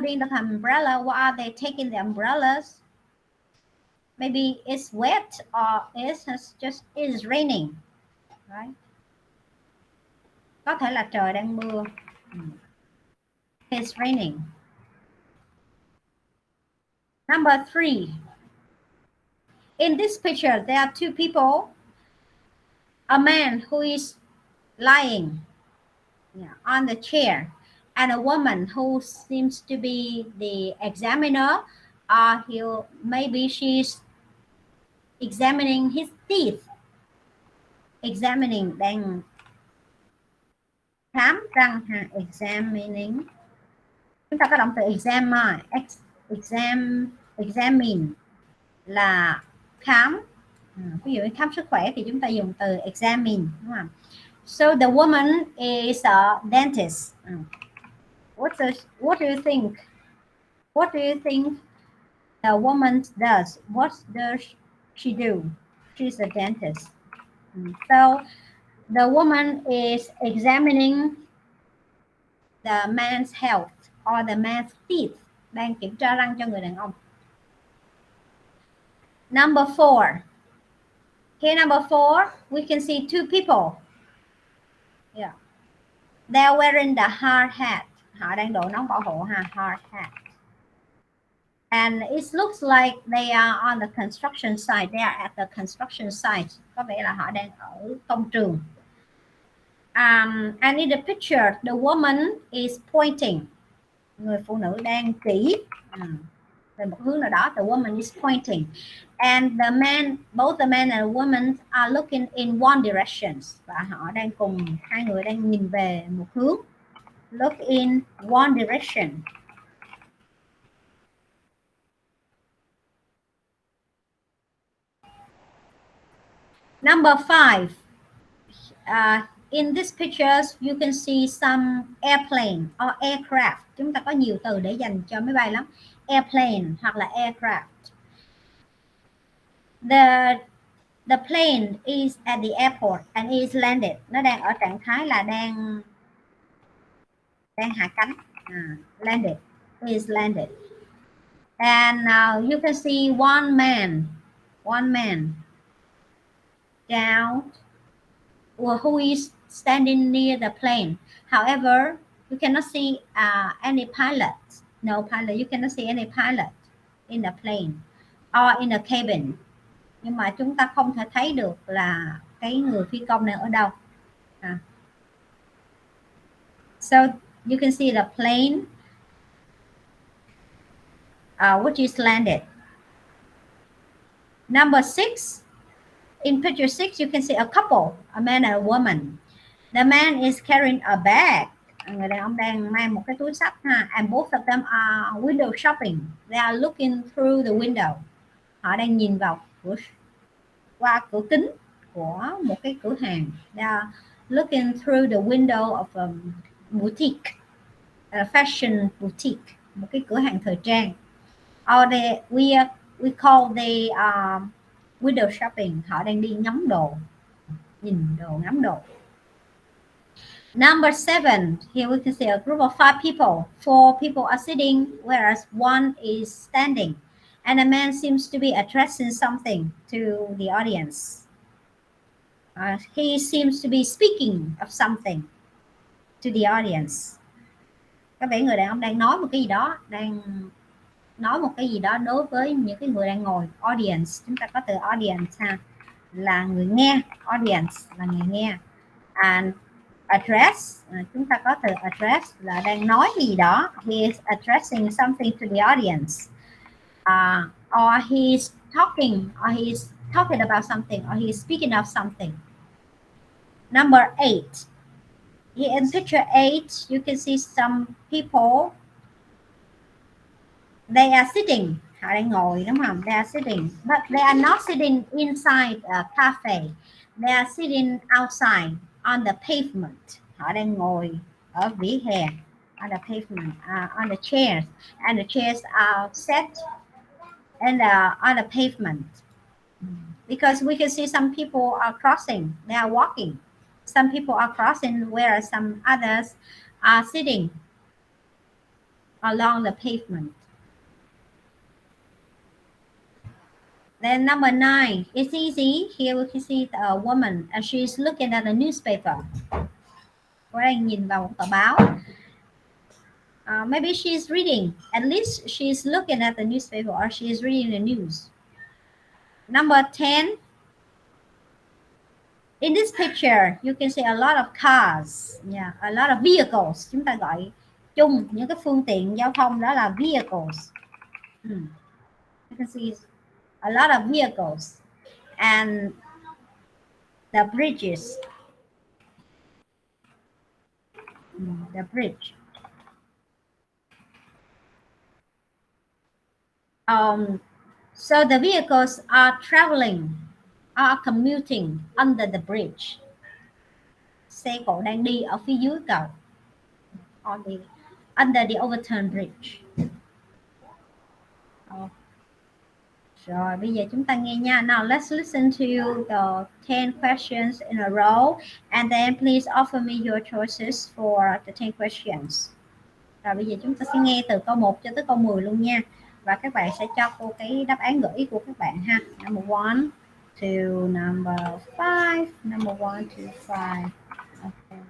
holding the umbrella. What are they taking the umbrellas? Maybe it's wet or it's raining, right? Có thể là trời đang mưa. It's raining. Number 3. In this picture, there are two people. A man who is lying on the chair, and a woman who seems to be the examiner. Maybe she's examining his teeth. Examining, đang khám răng ha. Examining. Chúng ta có động từ examine là khám. Ví dụ như khám sức khỏe thì chúng ta dùng từ examine, đúng không? So the woman is a dentist. What do you think? What do you think the woman does? What does she do? She's a dentist. So the woman is examining the man's health or the man's teeth. Đang kiểm tra răng cho người đàn ông. Number 4. Here, number 4, we can see two people. Yeah. They're wearing the hard hat. Họ đang đội nón bảo hộ ha, hard hat. And it looks like they are on the construction site. They are at the construction site. Có vẻ là họ đang ở công trường. And in the picture, the woman is pointing. Người phụ nữ đang chỉ về một hướng nào đó. The woman is pointing. And both the man and the woman are looking in one direction. Và họ đang hai người đang nhìn về một hướng. Look in one direction. Number 5. In these pictures, you can see some airplane or aircraft. Chúng ta có nhiều từ để dành cho máy bay lắm. Airplane hoặc là aircraft. The plane is at the airport and is landed. Nó đang ở trạng thái là đang hạ cánh. Landed. Is landed. And now you can see one man down who is standing near the plane. However, you cannot see any pilot. No pilot. You cannot see any pilot in the plane or in the cabin. Nhưng mà chúng ta không thể thấy được là cái người phi công này ở đâu. So you can see the plane which is landed. Number 6. In picture 6, you can see a couple, a man and a woman. The man is carrying a bag. Người đàn ông đang mang một cái túi xách ha. And both of them are window shopping. They are looking through the window. Họ đang nhìn vào qua cửa kính của một cái cửa hàng. They are looking through the window of a boutique, a fashion boutique, một cái cửa hàng thời trang. Or we call the window shopping. Họ đang đi ngắm đồ, nhìn đồ, ngắm đồ. Number 7, here we can see a group of 5 people. 4 people are sitting, whereas 1 is standing. And a man seems to be addressing something to the audience. He seems to be speaking of something to the audience. Có vẻ người đàn ông đang nói một cái gì đó, đối với những cái người đang ngồi. Audience, chúng ta có từ audience ha, là người nghe. Audience là người nghe. And address, chúng ta có từ address là đang nói gì đó. He is addressing something to the audience. Or he's talking about something, or he's speaking of something. Number 8. Here in picture 8, you can see some people. They are sitting. Họ đang ngồi, đúng không? They are sitting, but they are not sitting inside a cafe. They are sitting outside on the pavement. Họ đang ngồi ở vỉa hè, on the pavement, on the chairs, and the chairs are set and on the pavement. Because we can see some people are crossing. They are walking. Some people are crossing, whereas some others are sitting. along the pavement. Then number 9, it's easy. Here we can see a woman and she's looking at a newspaper. Cô đang nhìn vào một tờ báo. Maybe she's reading. At least she's looking at the newspaper or she's reading the news. Number 10. In this picture, you can see a lot of cars. Yeah, a lot of vehicles. Chúng ta gọi chung những cái phương tiện giao thông đó là vehicles. You can see a lot of vehicles. And the bridges. The bridge. So the vehicles are traveling, are commuting under the bridge. Xe cộ đang đi ở phía dưới cầu. Under the overturned bridge. Rồi bây giờ chúng ta nghe nha. Now let's listen to the 10 questions in a row and then please offer me your choices for the 10 questions. Rồi bây giờ chúng ta sẽ nghe từ câu 1 cho tới câu 10 luôn nha. Và các bạn sẽ cho cô cái đáp án gợi ý của các bạn ha. Number 1 to number 5. Number 1 to 5. Okay.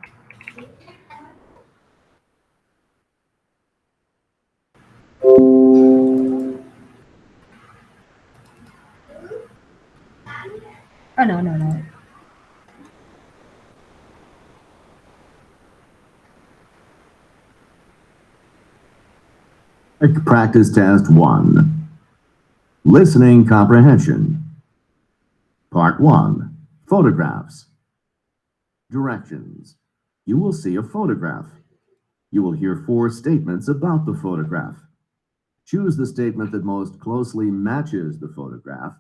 Oh, no. Practice test 1. Listening comprehension. Part 1. Photographs. Directions. You will see a photograph. You will hear 4 statements about the photograph. Choose the statement that most closely matches the photograph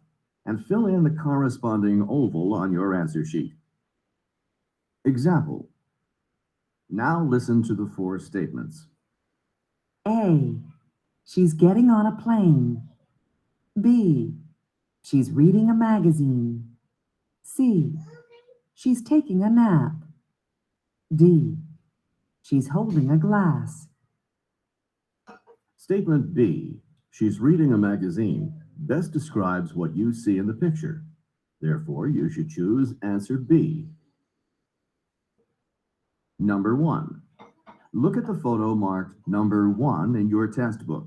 and fill in the corresponding oval on your answer sheet. Example. Now listen to the 4 statements. A. She's getting on a plane. B. She's reading a magazine. C. She's taking a nap. D. She's holding a glass. Statement B. She's reading a magazine best describes what you see in the picture. Therefore, you should choose answer B. Number 1. Look at the photo marked number 1 in your test book.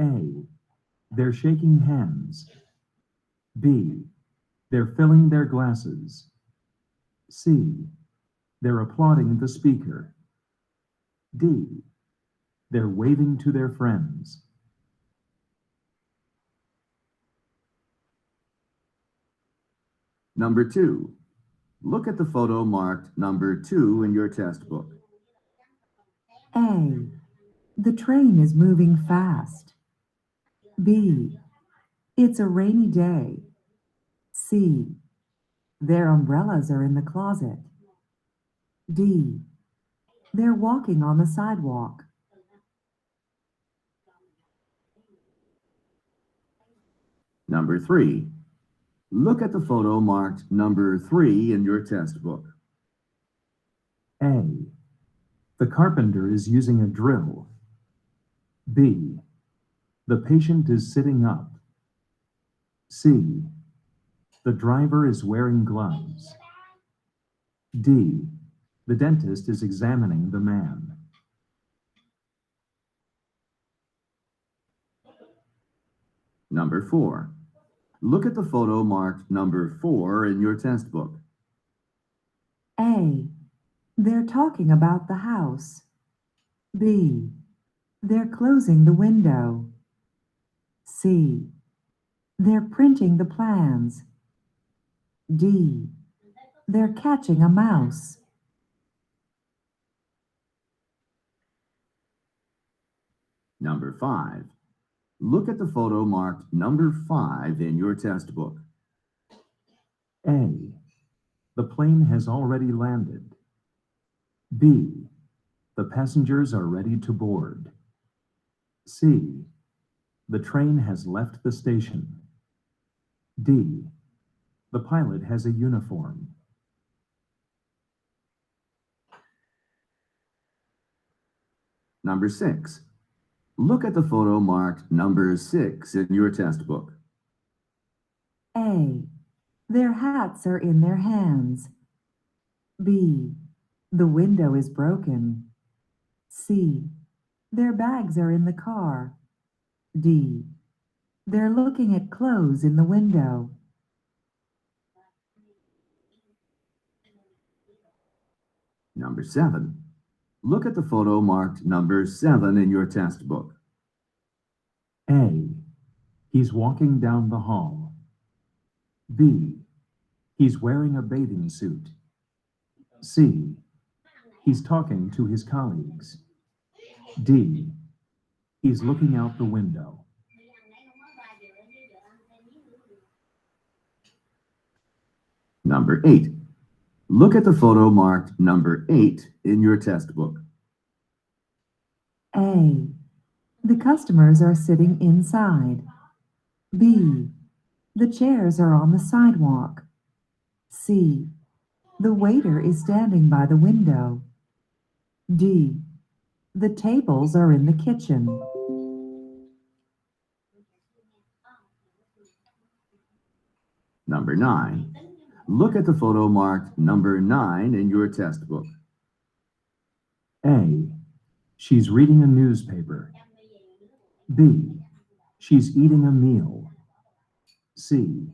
A. They're shaking hands. B. They're filling their glasses. C. They're applauding the speaker. D. They're waving to their friends. Number 2. Look at the photo marked number 2 in your test book. A. The train is moving fast. B. It's a rainy day. C. Their umbrellas are in the closet. D. They're walking on the sidewalk. Number 3. Look at the photo marked number 3 in your test book. A. The carpenter is using a drill. B. The patient is sitting up. C. The driver is wearing gloves. D. The dentist is examining the man. Number 4. Look at the photo marked number 4 in your test book. A. They're talking about the house. B. They're closing the window. C. They're printing the plans. D. They're catching a mouse. Number 5. Look at the photo marked number 5 in your test book. A. The plane has already landed. B. The passengers are ready to board. C. The train has left the station. D. The pilot has a uniform. Number 6. Look at the photo marked number 6 in your test book. A. Their hats are in their hands. B. The window is broken. C. Their bags are in the car. D. They're looking at clothes in the window. Number 7. Look at the photo marked number 7 in your test book. A. He's walking down the hall. B. He's wearing a bathing suit. C. He's talking to his colleagues. D. He's looking out the window. Number 8. Look at the photo marked number 8 in your test book. A. The customers are sitting inside. B. The chairs are on the sidewalk. C. The waiter is standing by the window. D. The tables are in the kitchen. Number 9. Look at the photo marked number 9 in your test book. A. She's reading a newspaper. B. She's eating a meal. C.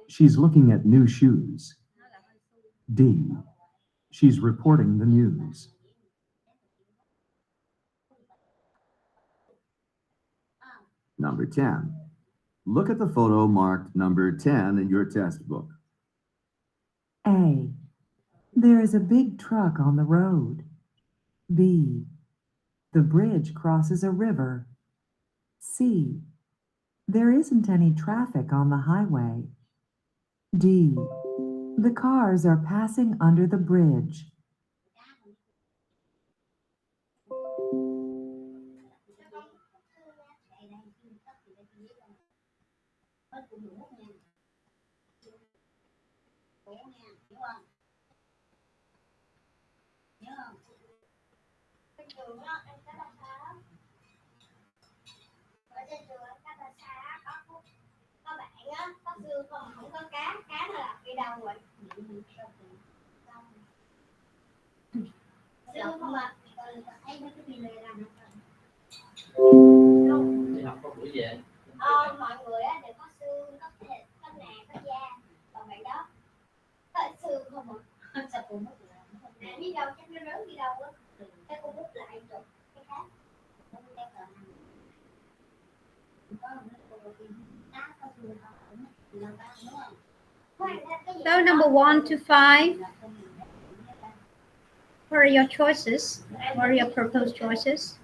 She's looking at new shoes. D. She's reporting the news. Number 10. Look at the photo marked number 10 in your test book. A. There is a big truck on the road. B. The bridge crosses a river. C. There isn't any traffic on the highway. D. The cars are passing under the bridge. Đi học có buổi về. Mọi người đều có xương, có thịt, có nạc, có da. Còn bạn đó có ít xương không ạ? Sao cô múc lại? Đi đâu chắc nó rớt đi đâu á. Cái cô múc lại chụp cái khác. So number 1 to 5. What are your choices? What are your proposed choices?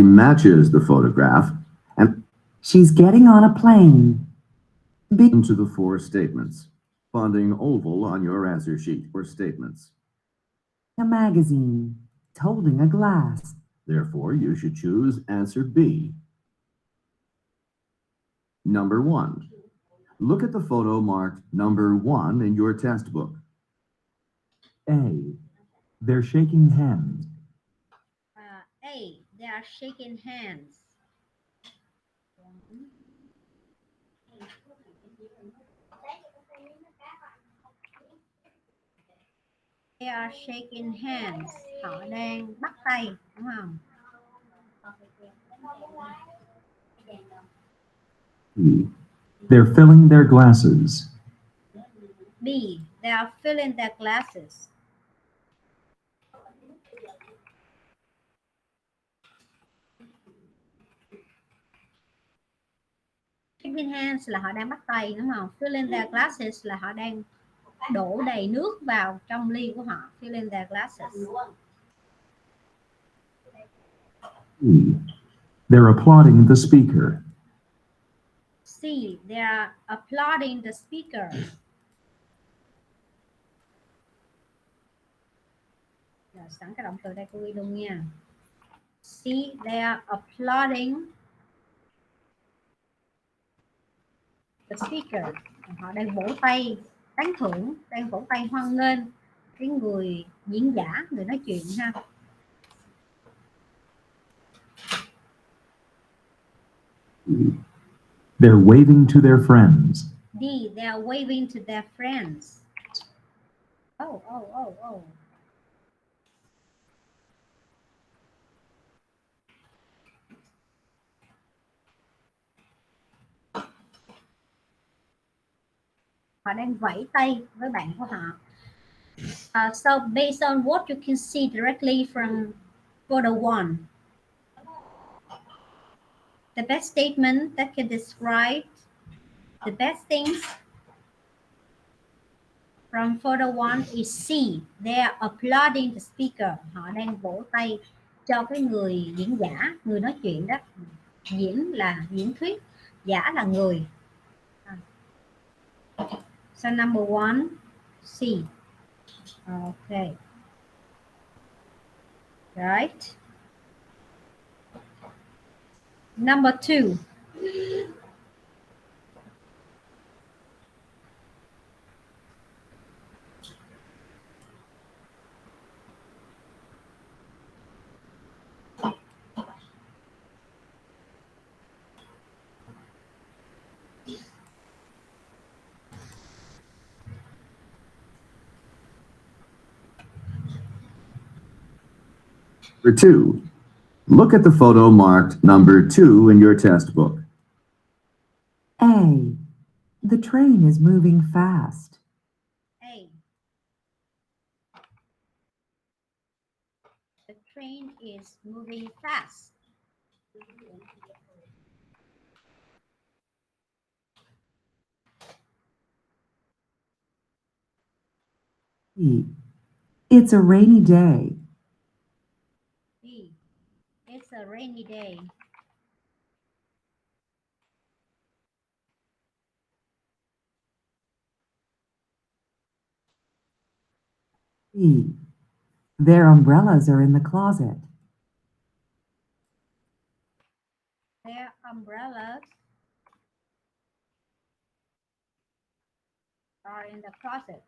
Matches the photograph and She's getting on a plane. B. into the 4 statements. Finding oval on your answer sheet for statements. A magazine. Holding a glass. Therefore, you should choose answer B. Number 1. Look at the photo marked number 1 in your test book. A. They're shaking hands. A. They are shaking hands. They are shaking hands. Họ đang bắt tay, đúng không? B. They're filling their glasses. B. They are filling their glasses. Shaking hands là họ đang bắt tay, đúng không? Filling their glasses là họ đang đổ đầy nước vào trong ly của họ. Filling their glasses. C. They're applauding the speaker. C. C. They are applauding the speaker. Rồi, sẵn cái động từ đây cô ghi luôn nha. C. They are applauding the speaker. Họ đang vỗ tay tán thưởng, đang vỗ tay hoan nghênh cái người diễn giả, người nói chuyện ha. They're waving to their friends. D. They are waving to their friends. Oh. Họ đang vẫy tay với bạn của họ. So based on what you can see directly from photo 1, the best statement that can describe the best things from photo 1 is C. They are applauding the speaker. Họ đang vỗ tay cho cái người diễn giả, người nói chuyện đó. Diễn là diễn thuyết, giả là người. So number 1, C. Okay. Right. Number 2. Number 2. Look at the photo marked number 2 in your test book. A. The train is moving fast. A. The train is moving fast. B. It's a rainy day. B. It's a rainy day. C. Their umbrellas are in the closet. Their umbrellas are in the closet.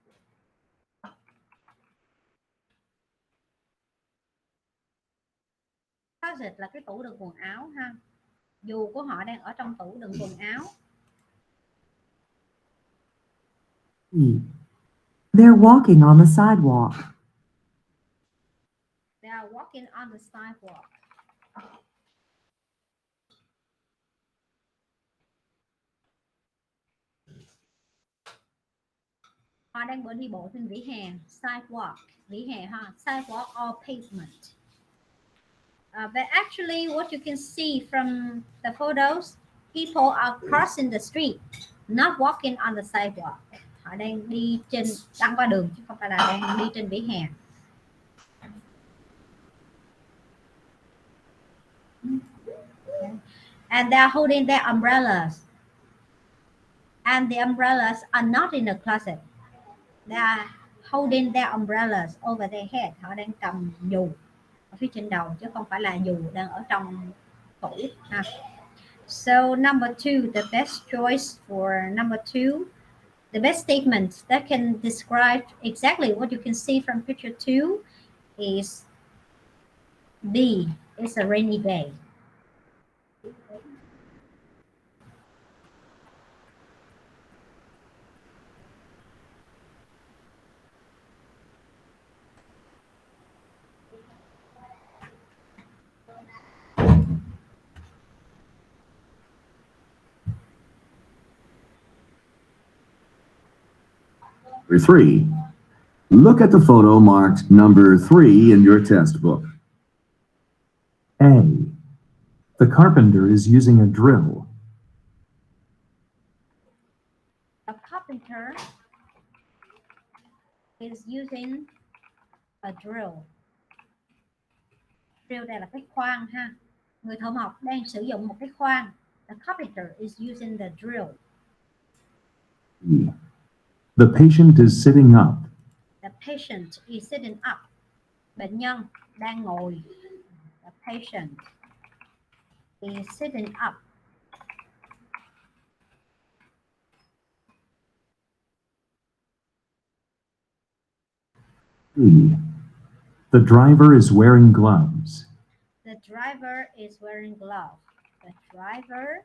Closet là cái tủ đựng quần áo ha. Dù của họ đang ở trong tủ đựng quần áo. E. They're walking on the sidewalk. They are walking on the sidewalk. Họ đang đi bộ trên vỉa hè. Sidewalk, vỉa hè ha. Sidewalk or pavement. But actually what you can see from the photos, people are crossing the street, not walking on the sidewalk. Họ đang đi băng qua đường chứ không phải là đang đi trên vỉa hè. And they are holding their umbrellas. And the umbrellas are not in the closet. They are holding their umbrellas over their head. Họ đang cầm dù ở phía trên đầu chứ không phải là dù đang ở trong tủ ha. So number 2, the best choice for number 2, the best statement that can describe exactly what you can see from picture 2 is B. It's a rainy day. Number 3. Look at the photo marked number 3 in your test book. A. The carpenter is using a drill. A carpenter is using a drill. Drill đây là cái khoan ha. Người thợ mộc đang sử dụng một cái khoan. The carpenter is using the drill. E. The patient is sitting up. The patient is sitting up. Bệnh nhân đang ngồi. The patient is sitting up. E. The driver is wearing gloves. The driver is wearing gloves. The driver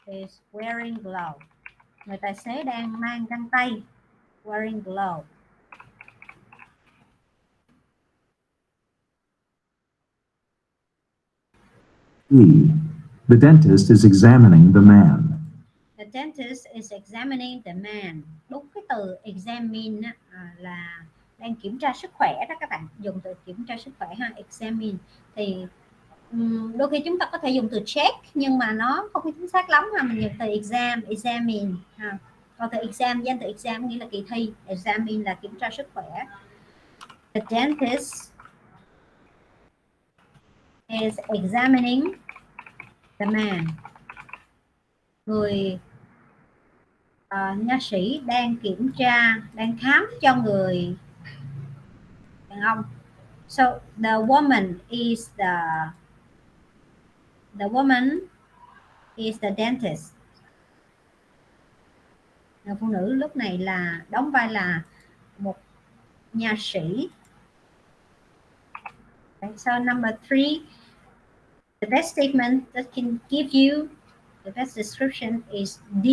is wearing gloves. Người tài xế đang mang găng tay. Wearing gloves. E. The dentist is examining the man. The dentist is examining the man. Đúng cái từ examine là đang kiểm tra sức khỏe đó các bạn. Dùng từ kiểm tra sức khỏe ha. Examine. Thì đôi khi chúng ta có thể dùng từ check nhưng mà nó không có chính xác lắm ha. Mình dùng từ exam, examine ha. Còn từ exam, danh từ exam nghĩa là kỳ thi. Examine là kiểm tra sức khỏe. The dentist is examining the man. Người nha sĩ đang kiểm tra, đang khám cho người đàn ông. So the woman is the dentist. Người phụ nữ lúc này là đóng vai là một nha sĩ. Okay, so number 3, the best statement that can give you the best description is D.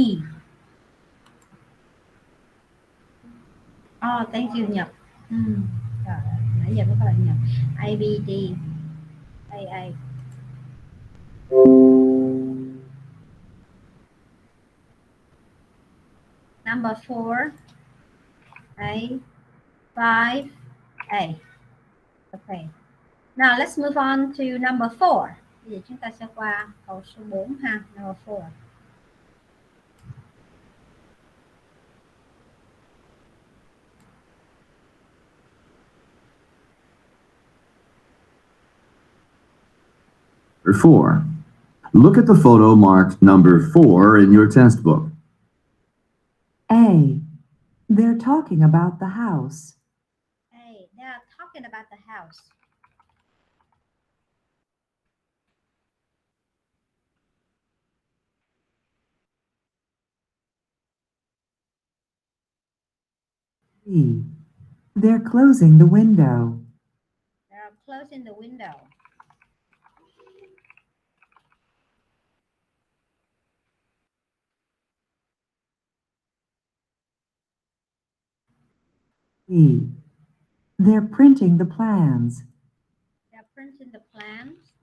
Oh, thank you Nhật. Trời, nãy giờ mới có bạn Nhật. A, B, D, A. Number 4, A, 5, A. Okay. Now let's move on to number 4. Bây giờ chúng ta sẽ qua câu số 4 ha. Number 4. Number 4. Look at the photo marked number 4 in your test book. A. They're talking about the house. A, they are talking about the house. B. They're closing the window. They are closing the window. E. They're printing the plans. They are printing the plans.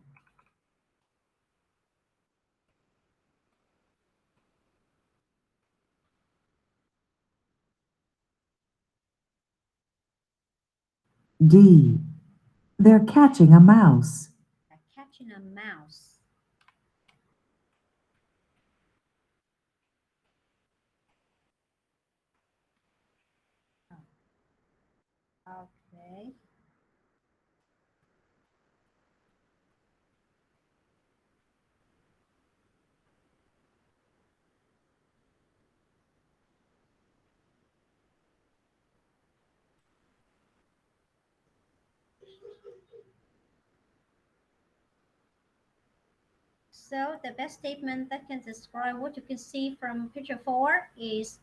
D. They're catching a mouse. They're catching a mouse. Okay. So the best statement that can describe what you can see from picture 4 is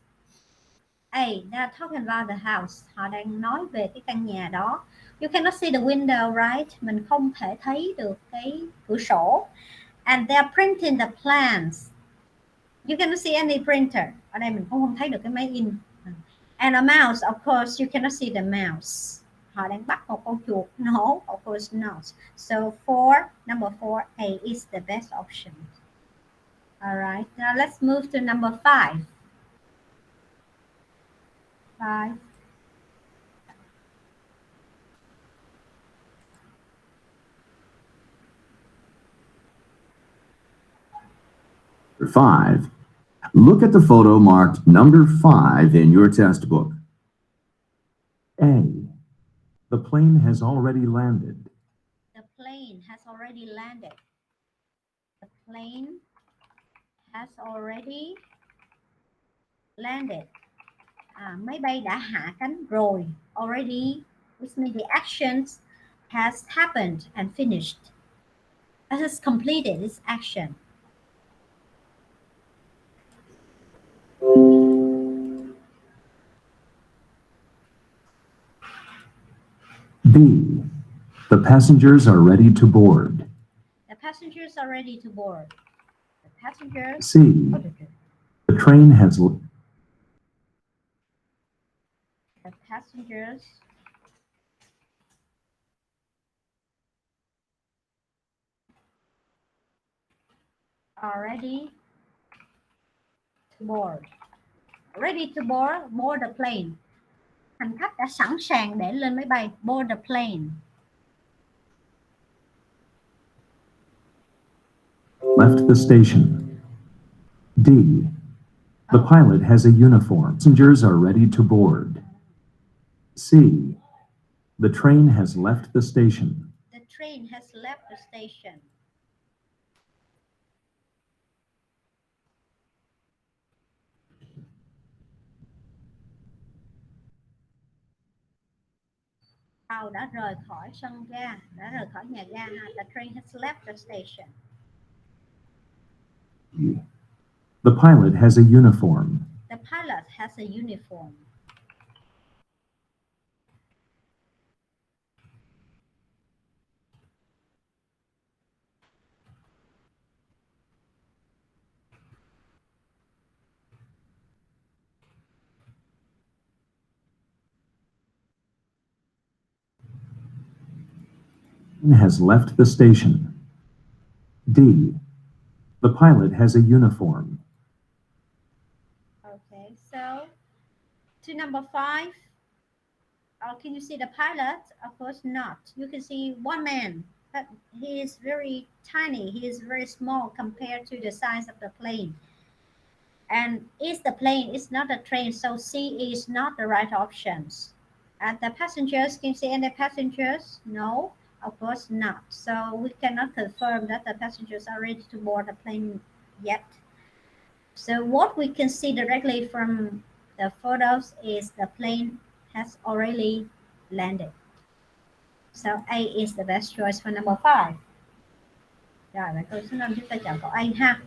A. They are talking about the house. Họ đang nói về cái căn nhà đó. You cannot see the window, right? Mình không thể thấy được cái cửa sổ. And they are printing the plans. You cannot see any printer. Ở đây mình cũng không thấy được cái máy in. And a mouse, of course, you cannot see the mouse. Họ đang bắt một con chuột. No, of course not. So number 4, A is the best option. All right, now let's move to number 5. 5. Number 5. Look at the photo marked number 5 in your test book. A. The plane has already landed. The plane has already landed. The plane has already landed. Máy bay đã hạ cánh rồi. Already, which means the actions has happened and finished. It has completed its action. B. The passengers are ready to board. The passengers are ready to board. The passengers. C. The train has. The passengers are ready to board. Ready to board the plane. Hành khách đã sẵn sàng để lên máy bay. Board the plane. Left the station. D. The pilot has a uniform. Passengers are ready to board. C. The train has left the station. The train has left the station. Tàu đã rời khỏi sân ga, đã rời khỏi nhà ga. The train has left the station. The pilot has a uniform. The pilot has a uniform. Has left the station. D. The pilot has a uniform. Okay, so to number 5. Can you see the pilot? Of course not. You can see one man, but he is very tiny. He is very small compared to the size of the plane. And is the plane is not a train, so C is not the right options. And the passengers, can you see any passengers? No, of course not. So we cannot confirm that the passengers are ready to board the plane yet. So what we can see directly from the photos is the plane has already landed. So A is the best choice for number 5. Rồi, và câu số 5 chúng ta chọn câu A ha.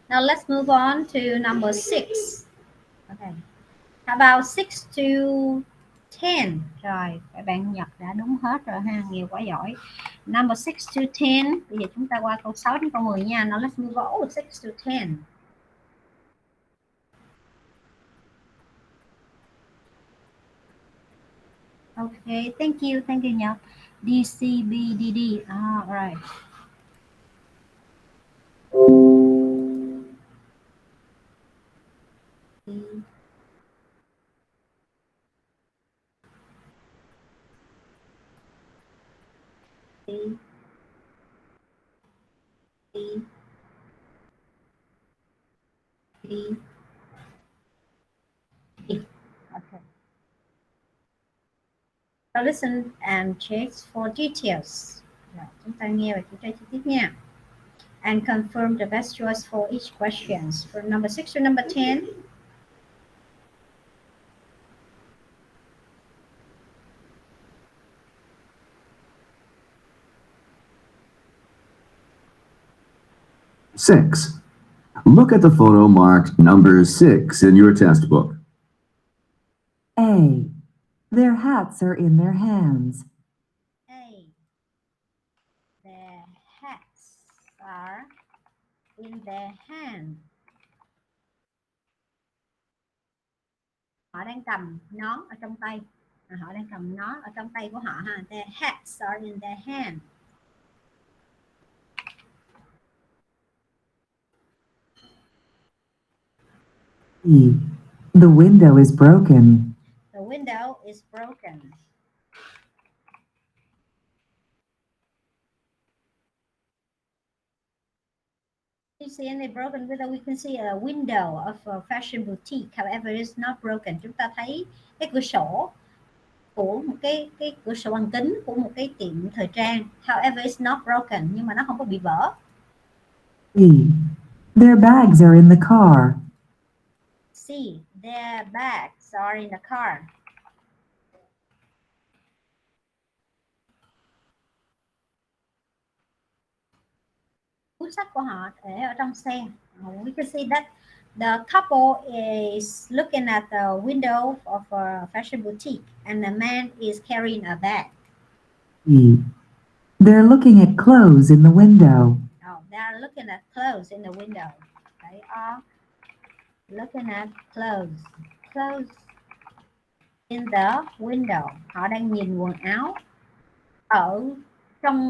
Now let's move on to number 6. Okay. How about 6 to 10? Rồi, các bạn Nhật đã đúng hết rồi ha, nhiều quá giỏi. Number 6 to 10. Bây giờ chúng ta qua câu 6 đến câu 10 nha. Now let's move on. 6 to 10. Okay, thank you Nhật. D, C, B, D, D. Right. D. D. D. D. D. Okay. So listen and check for details. Rồi, chúng ta nghe và kiểm tra chi tiết nha. And confirm the best choice for each questions. From number 6 to number 10. Six. Look at the photo marked number 6 in your test book. A. Their hats are in their hands. A. Their hats are in their hand. Họ đang cầm nón ở trong tay. Họ đang cầm nón ở trong tay của họ ha. Their hats are in their hand. E. The window is broken. The window is broken. You see any broken window? We can see a window of a fashion boutique. However, it's not broken. Chúng ta thấy cái cửa sổ của một cái cửa sổ bằng kính của một cái tiệm thời trang. However, it's not broken, nhưng mà nó không có bị vỡ. B. Their bags are in the car. C. Their bags are in the car. Túi xách của họ để ở trong xe. We can see that the couple is looking at the window of a fashion boutique and the man is carrying a bag. E. They're looking at clothes in the window. Oh, they are looking at clothes in the window. They are looking at clothes. Clothes in the window. Họ đang nhìn quần áo ở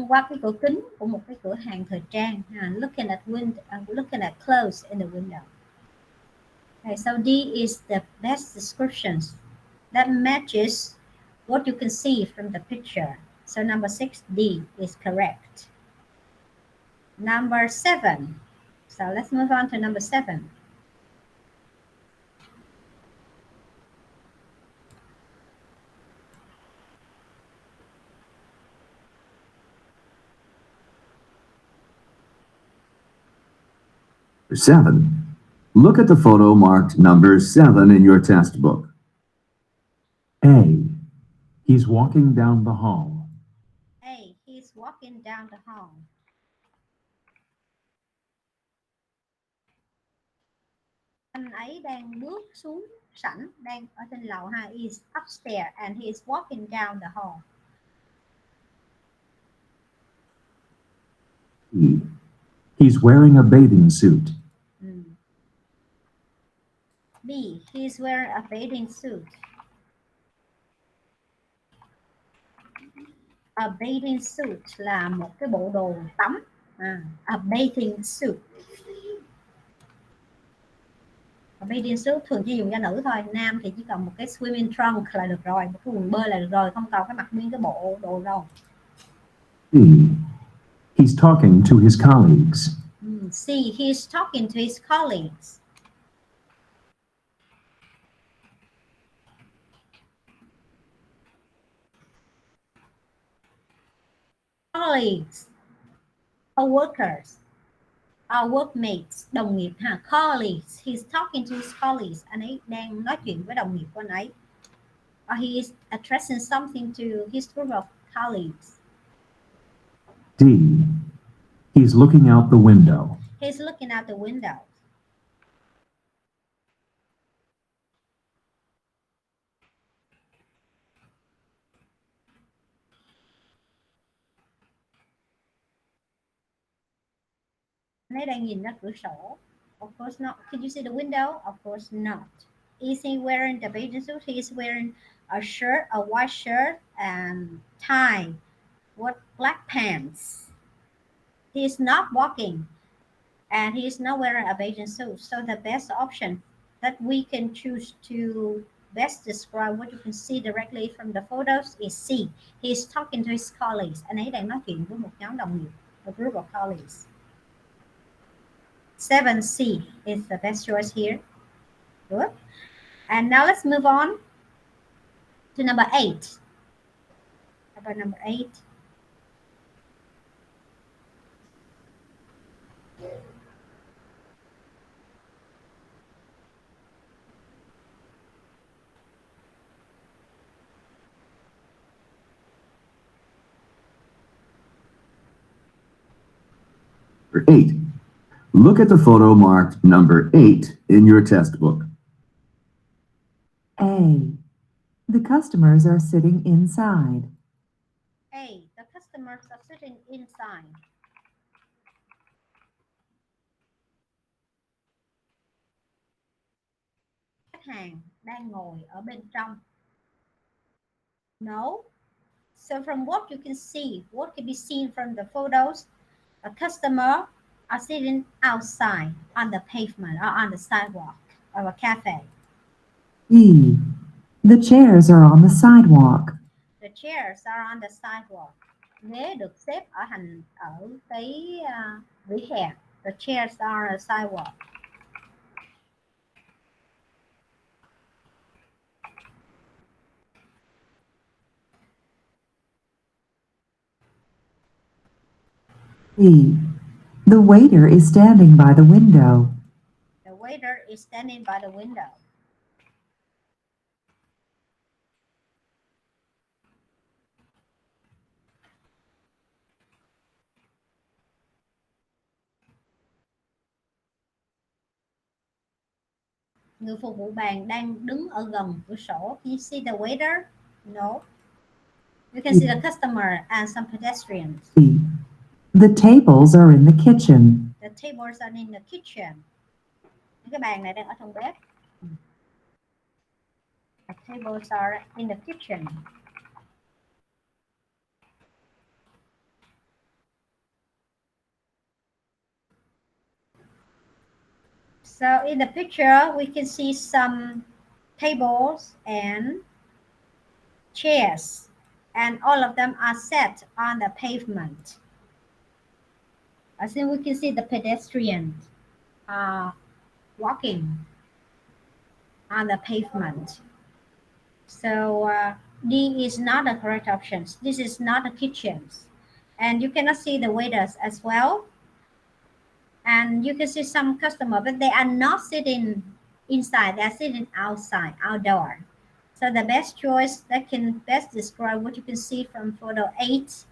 qua cái cửa kính của một cái cửa hàng thời trang. Looking at clothes in the window. Okay, so D is the best description that matches what you can see from the picture. So number 6, D is correct. Number 7. So let's move on to number 7. Number 7. Look at the photo marked number 7 in your test book. A. He's walking down the hall. A. He's walking down the hall. Anh ấy đang bước xuống sảnh, đang ở trên lầu ha. He is upstairs and he is walking down the hall. E. He's wearing a bathing suit. B. He's wearing a bathing suit. A bathing suit là một cái bộ đồ tắm. A bathing suit. A bathing suit thường chỉ dùng cho nữ thôi. Nam thì chỉ cần một cái swimming trunk là được rồi, một cái quần bơi là được rồi, không cần phải mặc nguyên cái bộ đồ đâu. C. He's talking to his colleagues. C. He's talking to his colleagues. Colleagues, co-workers, workmates, đồng nghiệp ha. Colleagues, he's talking to his colleagues. Anh ấy đang nói chuyện với đồng nghiệp của anh ấy. Or he is addressing something to his group of colleagues. D. He's looking out the window. He's looking out the window. Anh ấy đang nhìn ra cửa sổ. Of course not. Can you see the window? Of course not. Is he wearing the bathing suit? He is wearing a shirt, a white shirt and tie. What black pants? He is not walking and he is not wearing a bathing suit. So the best option that we can choose to best describe what you can see directly from the photos is C. He is talking to his colleagues. Anh ấy đang nói chuyện với một nhóm đồng nghiệp, a group of colleagues. 7C is the best choice here. Good. And now let's move on to number 8. How about number 8? Number 8. Look at the photo marked number 8 in your test book. A. The customers are sitting inside. A. The customers are sitting inside. Khách hàng đang ngồi ở bên trong. No. So from what you can see, what can be seen from the photos, a customer are sitting outside on the pavement or on the sidewalk of a cafe. B. The chairs are on the sidewalk. The chairs are on the sidewalk. Ghế được xếp ở cái vỉa hè. The chairs are on the sidewalk. B. The waiter is standing by the window. The waiter is standing by the window. Người phục vụ bàn đang đứng ở gần cửa sổ. Can you see the waiter? No. You can see the customer and some pedestrians. The tables are in the kitchen. The tables are in the kitchen. Những cái bàn này đang ở trong bếp. The tables are in the kitchen. So in the picture, we can see some tables and chairs, and all of them are set on the pavement. I think we can see the pedestrians walking on the pavement. So D is not the correct option. This is not the kitchens. And you cannot see the waiters as well. And you can see some customer, but they are not sitting inside, they're sitting outside, outdoor. So the best choice that can best describe what you can see from photo 8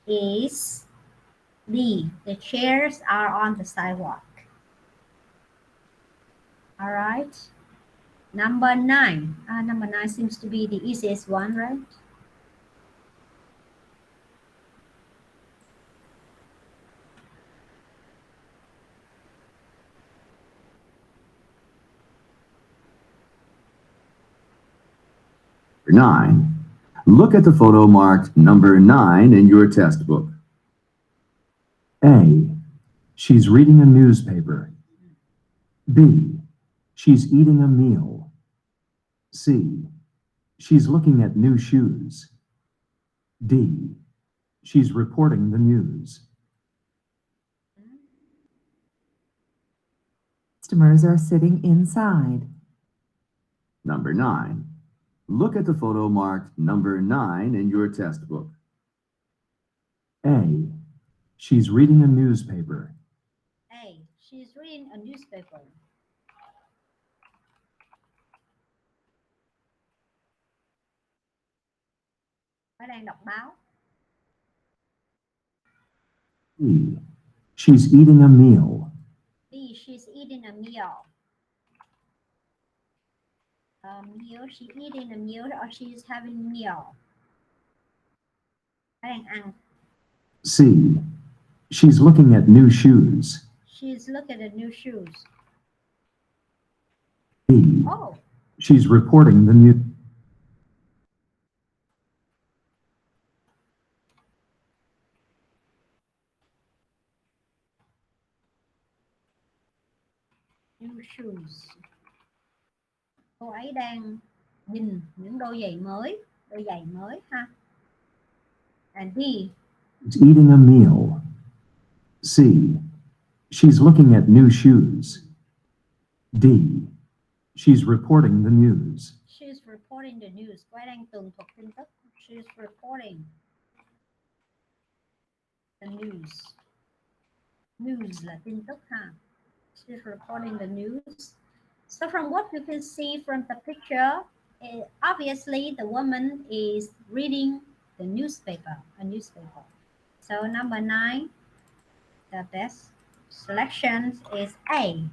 is D. The chairs are on the sidewalk. All right. Number 9. Number 9 seems to be the easiest one, right? Number 9. Look at the photo marked number 9 in your textbook. A. She's reading a newspaper. B. She's eating a meal. C. She's looking at new shoes. D. She's reporting the news. Customers are sitting inside. Number 9. Look at the photo marked number 9 in your textbook. A. She's reading a newspaper. A. She's reading a newspaper. Bà đang đọc báo. B. She's eating a meal. B. She's eating a meal. Meal. She eating a meal or she's having meal. Bà đang ăn. C. She's looking at new shoes. She's looking at new shoes. D. Oh. She's reporting the news. New shoes. Cô ấy đang nhìn những đôi giày mới ha. And D. She's eating a meal. C. She's looking at new shoes. D. She's reporting the news. She's reporting the news. Cô ấy đang tường thuật tin tức. She's reporting the news. News là tin tức ha. She's reporting the news. So from what you can see from the picture, obviously the woman is reading the newspaper, a newspaper. So number 9, the best selection is A.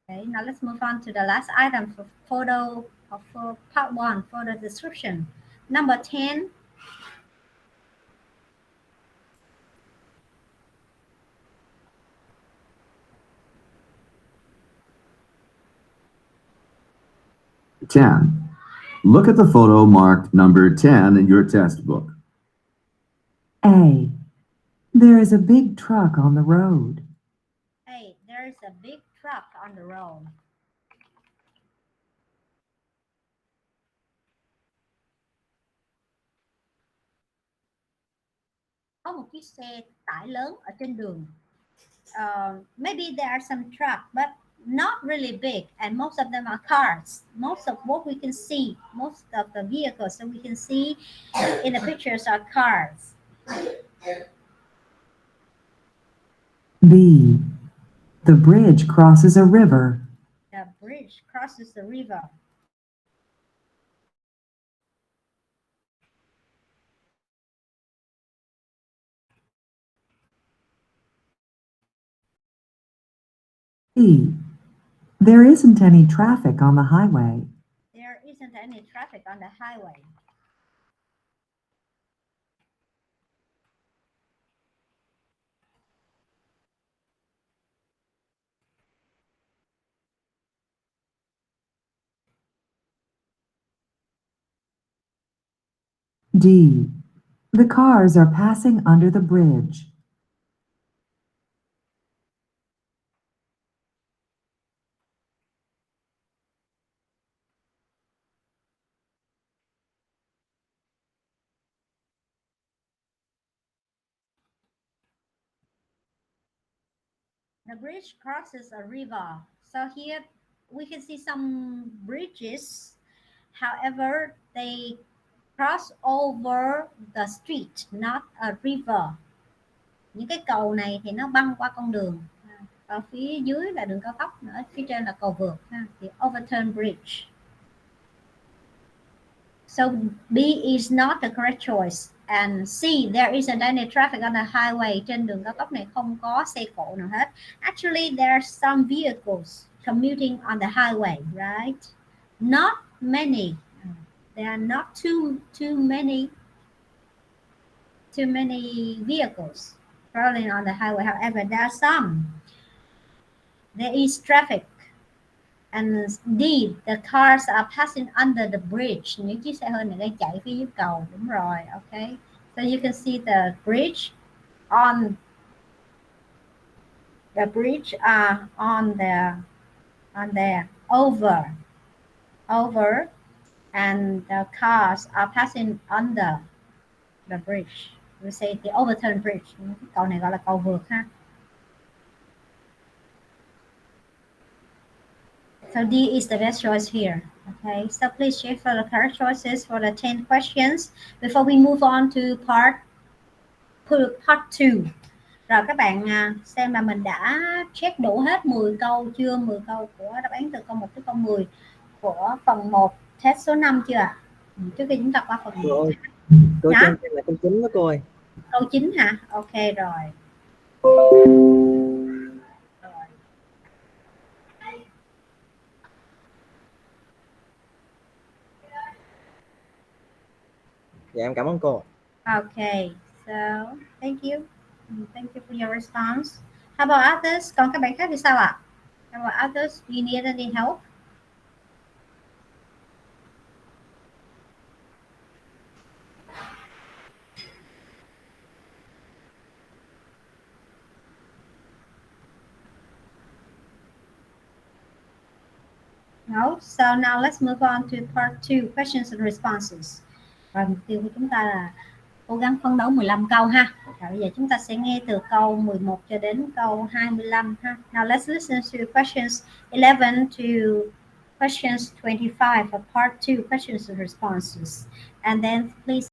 Okay, now let's move on to the last item for for part 1, photo description. Number 10. Number 10. Look at the photo marked number 10 in your textbook. A. There is a big truck on the road. A. There is a big truck on the road. Có một chiếc xe tải lớn ở trên đường. Maybe there are some trucks, but not really big, and most of them are cars. Most of what we can see, most of the vehicles that we can see in the pictures are cars. B. The bridge crosses a river. The bridge crosses the river. C. There isn't any traffic on the highway. There isn't any traffic on the highway. D. The cars are passing under the bridge. The bridge crosses a river. So here we can see some bridges. However, they cross over the street, not a river. Những cái cầu này thì nó băng qua con đường. Ở phía dưới là đường cao tốc nữa, phía trên là cầu vượt ha. The overturned bridge. So B is not the correct choice. And C, there isn't any traffic on the highway. Trên đường cao tốc này không có xe cộ nào hết. Actually, there are some vehicles commuting on the highway, right? Not many. There are not too many vehicles traveling on the highway. However, there are some. There is traffic. And D, the cars are passing under the bridge. Những chiếc xe hơi này đang chạy phía dưới cầu. Đúng rồi, okay. So you can see the bridge on over, and the cars are passing under the bridge. We say the overturned bridge. Cầu này gọi là cầu vượt ha. So D is the best choice here. Okay, so please check for the correct choices for the 10 questions before we move on to part 2. Rồi các bạn xem là mình đã check đủ hết 10 câu chưa? 10 câu của đáp án từ câu 1 tới câu 10 của phần 1 test số 5 chưa ạ? Trước khi chúng ta qua phần 1. Cô cho em là câu 9 đó cô ơi. Câu 9 hả? Ok rồi. Dạ em cảm ơn cô. Okay, so thank you. Thank you for your response. How about others? Còn các bạn khác thì sao ạ? How about others? Do you need any help? No. So now let's move on to part 2, questions and responses. Và mục tiêu của chúng ta là cố gắng phấn đấu 15 câu ha. Rồi bây giờ chúng ta sẽ nghe từ câu 11 cho đến câu 25 ha. Now let's listen to questions 11 to questions 25 for part 2, questions and responses. And then please